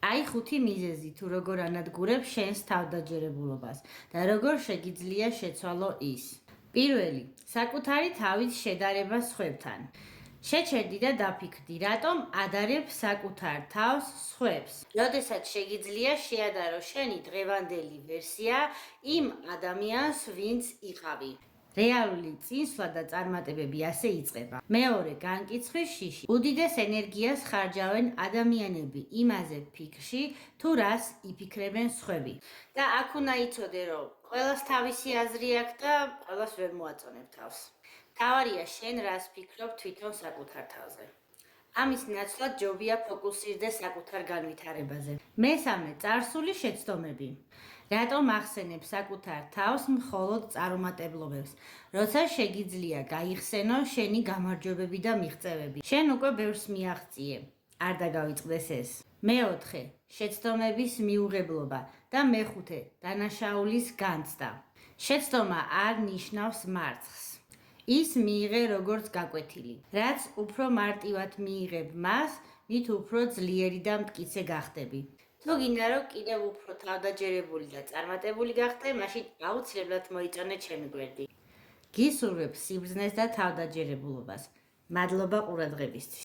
აი 5 მიზეზი თუ როგორ ანადგურებ შენს თავდაჯერებულობას და როგორ შეგიძლია შეცვალო ის. პირველი, საკუთარი თავის შედარება სხვებთან. შეჩერდი და დაფიქრდი, რატომ ადარებ საკუთარ თავს სხვებს. როდესაც შეგიძლია შეადარო შენი დღევანდელი ვერსია იმ ადამიანს, ვინც იყავი. რეალური წინსვლა და წარმატებები ასე იწყება. მეორე, განკიცხვის შიში. უდიდეს ენერგიას ხარჯავენ ადამიანები იმაზე ფიქრში, თუ რას იფიქრებენ სხვები. და აქ უნდა იცოდე, რომ ყველას თავისი აზრი აქვს და ყველას ვერ მოაწონებ თავს. მთავარია შენ რას ფიქრობ თვითონ საკუთარ თავზე. ამის ნაცვლად ჯობია ფოკუსირდე საკუთარ განვითარებაზე. მესამე, წარსული შეცდომები. რატომ ახსენებ საკუთარ თავს მხოლოდ წარუმატებლობებს, როცა შეგიძლია გაიხსენო შენი გამარჯვებები და მიღწევები. შენ უკვე ბევრს მიაღწიე, არ დაგავიწყდეს ეს. მეოთხე, შეცდომების მიუღებლობა და მეხუთე, დანაშაულის განცდა. შეცდომა არ ნიშნავს მარცხს. ის მიიღე როგორც გაკვეთილი. რაც უფრო მარტივად მიიღებ მას, მით უფრო ძლიერი და მტკიცე გახდები. თუ გინდა რომ კიდევ უფრო თავდაჯერებული და წარმატებული გახდე, მაშინ აუცილებლად მოიწონე ჩემი გვერდი. გისურვებ სიბრძნეს და თავდაჯერებულობას. მადლობა ყურადღებისთვის.